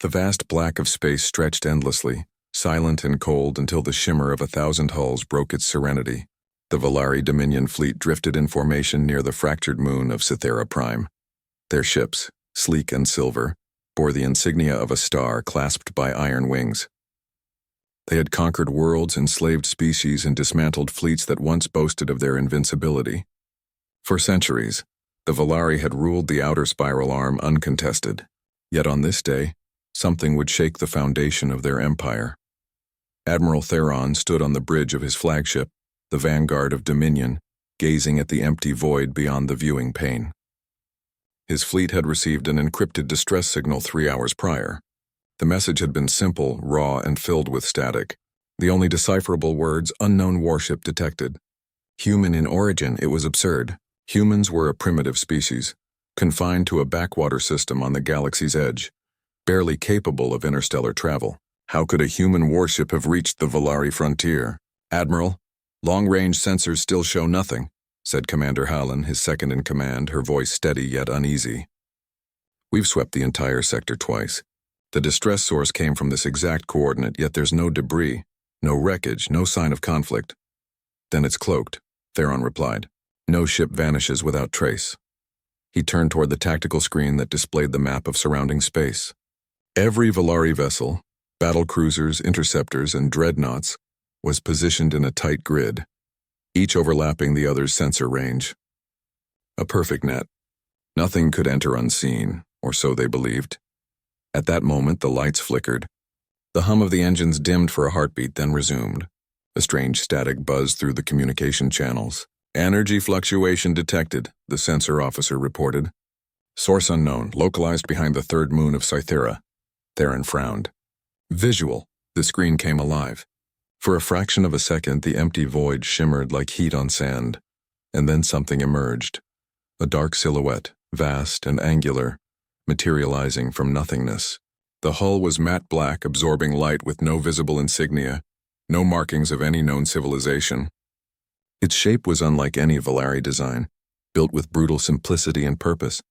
The vast black of space stretched endlessly, silent and cold until the shimmer of 1,000 hulls broke its serenity. The Valari Dominion fleet drifted in formation near the fractured moon of Cythera Prime. Their ships, sleek and silver, bore the insignia of a star clasped by iron wings. They had conquered worlds, enslaved species, and dismantled fleets that once boasted of their invincibility. For centuries, the Valari had ruled the outer spiral arm uncontested. Yet on this day, something would shake the foundation of their empire. Admiral Terran stood on the bridge of his flagship, the vanguard of Dominion, gazing at the empty void beyond the viewing pane. His fleet had received an encrypted distress signal 3 hours prior. The message had been simple, raw, and filled with static. The only decipherable words, unknown warship detected. Human in origin, it was absurd. Humans were a primitive species, confined to a backwater system on the galaxy's edge, barely capable of interstellar travel. How could a human warship have reached the Valari frontier? "Admiral, long-range sensors still show nothing," said Commander Hallen, his second-in-command, her voice steady yet uneasy. "We've swept the entire sector twice. The distress source came from this exact coordinate, yet there's no debris, no wreckage, no sign of conflict." "Then it's cloaked," Terran replied. "No ship vanishes without trace." He turned toward the tactical screen that displayed the map of surrounding space. Every Valari vessel, battle cruisers, interceptors, and dreadnoughts, was positioned in a tight grid, each overlapping the other's sensor range. A perfect net. Nothing could enter unseen, or so they believed. At that moment, the lights flickered. The hum of the engines dimmed for a heartbeat, then resumed. A strange static buzzed through the communication channels. "Energy fluctuation detected," the sensor officer reported. "Source unknown, localized behind the third moon of Cythera." Terran frowned. Visual. The screen came alive. For a fraction of a second, the empty void shimmered like heat on sand, and then something emerged. A dark silhouette, vast and angular, materializing from nothingness. The hull was matte black, absorbing light with no visible insignia, no markings of any known civilization. Its shape was unlike any Valari design, built with brutal simplicity and purpose.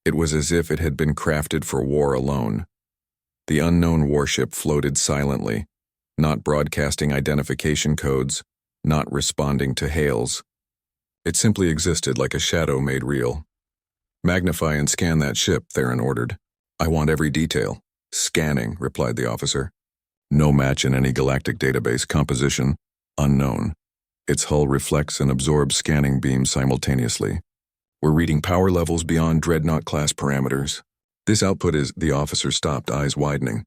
It was as if it had been crafted for war alone. The unknown warship floated silently, not broadcasting identification codes, not responding to hails. It simply existed like a shadow made real. "Magnify and scan that ship," Terran ordered. "I want every detail." "Scanning," replied the officer. "No match in any galactic database. Composition, unknown. Its hull reflects and absorbs scanning beams simultaneously. We're reading power levels beyond dreadnought class parameters. This output is—" The officer stopped, eyes widening.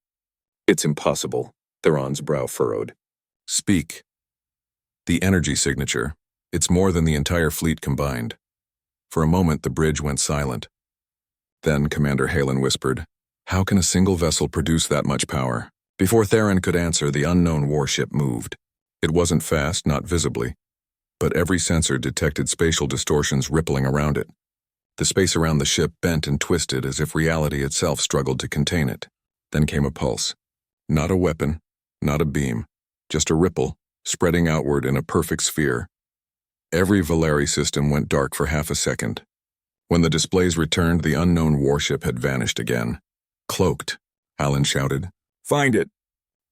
"It's impossible." Terran's brow furrowed. "Speak." "The energy signature. It's more than the entire fleet combined." For a moment, the bridge went silent. Then Commander Hallen whispered, "How can a single vessel produce that much power?" Before Terran could answer, the unknown warship moved. It wasn't fast, not visibly, but every sensor detected spatial distortions rippling around it. The space around the ship bent and twisted as if reality itself struggled to contain it. Then came a pulse. Not a weapon, not a beam, just a ripple, spreading outward in a perfect sphere. Every Valari system went dark for half a second. When the displays returned, the unknown warship had vanished again. "Cloaked," Hallen shouted. "Find it!"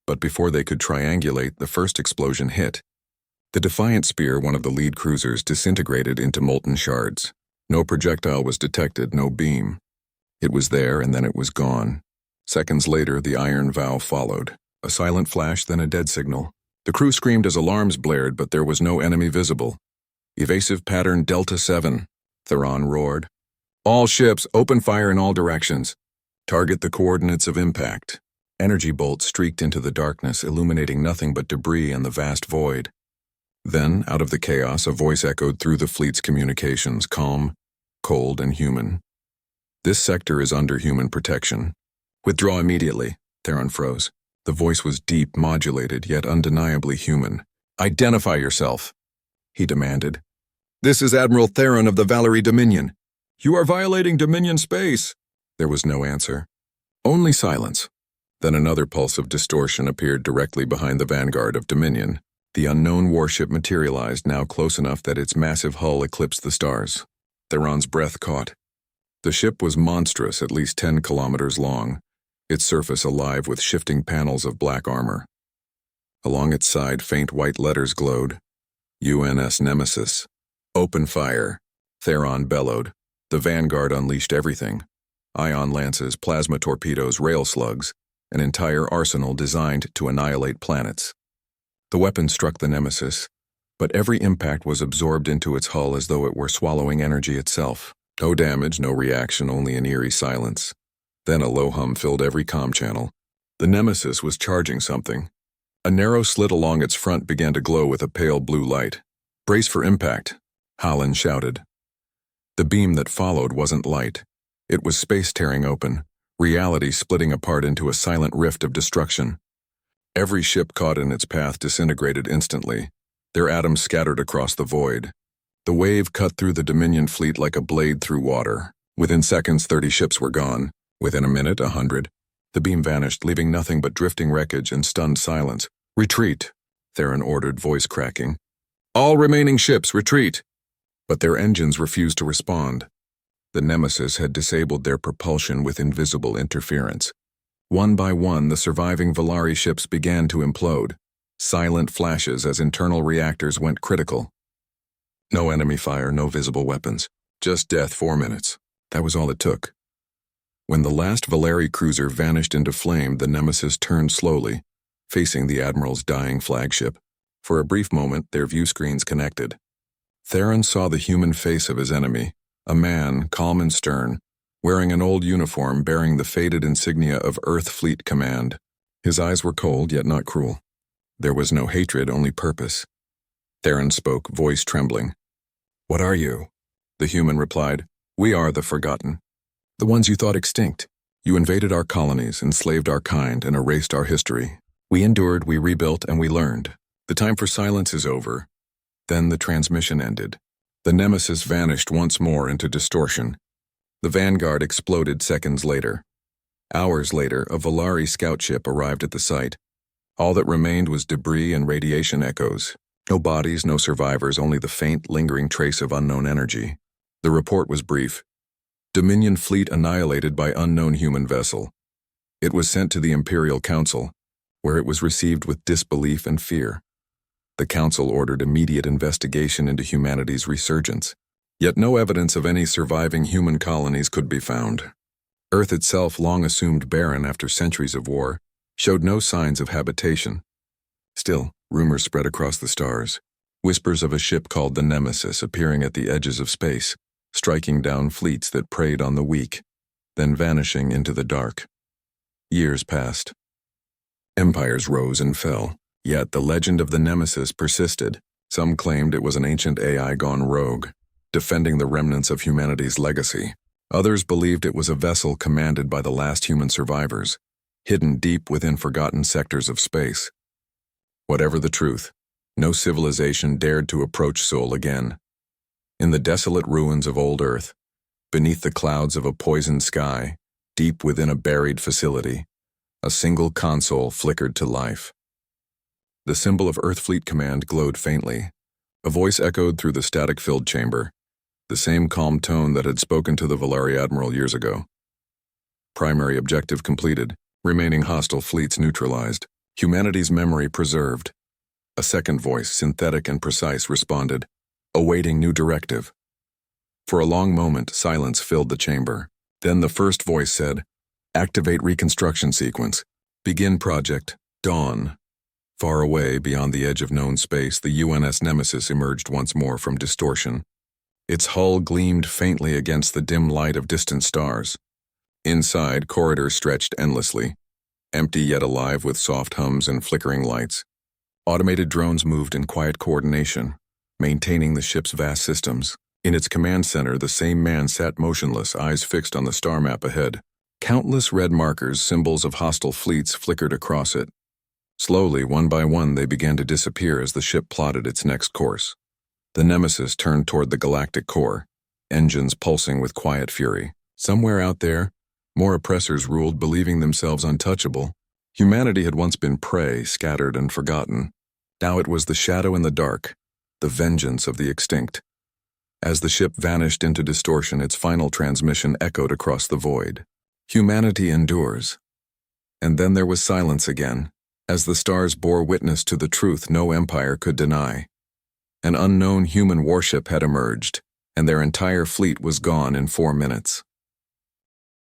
But before they could triangulate, the first explosion hit. The Defiant spear, one of the lead cruisers, disintegrated into molten shards. No projectile was detected, no beam. It was there, and then it was gone. Seconds later, the iron vow followed. A silent flash, then a dead signal. The crew screamed as alarms blared, but there was no enemy visible. "Evasive pattern Delta 7, Terran roared. "All ships, open fire in all directions. Target the coordinates of impact." Energy bolts streaked into the darkness, illuminating nothing but debris and the vast void. Then, out of the chaos, a voice echoed through the fleet's communications, calm, cold, and human. "This sector is under human protection. Withdraw immediately." Terran froze. The voice was deep, modulated, yet undeniably human. "Identify yourself," he demanded. "This is Admiral Terran of the Valari Dominion." "You are violating Dominion space." There was no answer. Only silence. Then another pulse of distortion appeared directly behind the vanguard of Dominion. The unknown warship materialized, now close enough that its massive hull eclipsed the stars. Terran's breath caught. The ship was monstrous, at least 10 kilometers long, its surface alive with shifting panels of black armor. Along its side, faint white letters glowed. UNS Nemesis. Open fire. Terran bellowed. The Vanguard unleashed everything. Ion lances, plasma torpedoes, rail slugs, an entire arsenal designed to annihilate planets. The weapon struck the Nemesis, but every impact was absorbed into its hull as though it were swallowing energy itself. No damage, no reaction, only an eerie silence. Then a low hum filled every comm channel. The Nemesis was charging something. A narrow slit along its front began to glow with a pale blue light. "Brace for impact," Holland shouted. The beam that followed wasn't light. It was space tearing open, reality splitting apart into a silent rift of destruction. Every ship caught in its path disintegrated instantly, their atoms scattered across the void. The wave cut through the Dominion fleet like a blade through water. Within seconds, 30 ships were gone. Within a minute, 100. The beam vanished, leaving nothing but drifting wreckage and stunned silence. "Retreat," Terran ordered, voice cracking. "All remaining ships, retreat!" But their engines refused to respond. The Nemesis had disabled their propulsion with invisible interference. One by one, the surviving Volari ships began to implode. Silent flashes as internal reactors went critical. No enemy fire, no visible weapons. Just death, 4 minutes. That was all it took. When the last Volari cruiser vanished into flame, the Nemesis turned slowly, facing the Admiral's dying flagship. For a brief moment, their view screens connected. Terran saw the human face of his enemy, a man, calm and stern, wearing an old uniform bearing the faded insignia of Earth Fleet Command. His eyes were cold, yet not cruel. There was no hatred, only purpose. Terran spoke, voice trembling. "What are you?" The human replied, "We are the Forgotten. The ones you thought extinct. You invaded our colonies, enslaved our kind, and erased our history. We endured, we rebuilt, and we learned. The time for silence is over." Then the transmission ended. The Nemesis vanished once more into distortion. The Vanguard exploded seconds later. Hours later, a Volari scout ship arrived at the site. All that remained was debris and radiation echoes. No bodies, no survivors, only the faint, lingering trace of unknown energy. The report was brief. Dominion fleet annihilated by unknown human vessel. It was sent to the Imperial Council, where it was received with disbelief and fear. The Council ordered immediate investigation into humanity's resurgence. Yet no evidence of any surviving human colonies could be found. Earth itself, long assumed barren after centuries of war, showed no signs of habitation. Still, rumors spread across the stars. Whispers of a ship called the Nemesis appearing at the edges of space, striking down fleets that preyed on the weak, then vanishing into the dark. Years passed. Empires rose and fell, yet the legend of the Nemesis persisted. Some claimed it was an ancient AI gone rogue, defending the remnants of humanity's legacy. Others believed it was a vessel commanded by the last human survivors, hidden deep within forgotten sectors of space. Whatever the truth, no civilization dared to approach Sol again. In the desolate ruins of old Earth, beneath the clouds of a poisoned sky, deep within a buried facility, a single console flickered to life. The symbol of Earth Fleet Command glowed faintly. A voice echoed through the static-filled chamber, the same calm tone that had spoken to the Volari Admiral years ago. Primary objective completed, remaining hostile fleets neutralized, humanity's memory preserved. A second voice, synthetic and precise, responded, awaiting new directive. For a long moment, silence filled the chamber. Then the first voice said, "Activate reconstruction sequence. Begin project, Dawn." Far away, beyond the edge of known space, the UNS Nemesis emerged once more from distortion. Its hull gleamed faintly against the dim light of distant stars. Inside, corridors stretched endlessly, empty yet alive with soft hums and flickering lights. Automated drones moved in quiet coordination, maintaining the ship's vast systems. In its command center, the same man sat motionless, eyes fixed on the star map ahead. Countless red markers, symbols of hostile fleets, flickered across it. Slowly, one by one, they began to disappear as the ship plotted its next course. The Nemesis turned toward the galactic core, engines pulsing with quiet fury. Somewhere out there, more oppressors ruled, believing themselves untouchable. Humanity had once been prey, scattered and forgotten. Now it was the shadow in the dark, the vengeance of the extinct. As the ship vanished into distortion, its final transmission echoed across the void. Humanity endures, And then there was silence again, as the stars bore witness to the truth no empire could deny. An unknown human warship had emerged, and their entire fleet was gone in 4 minutes.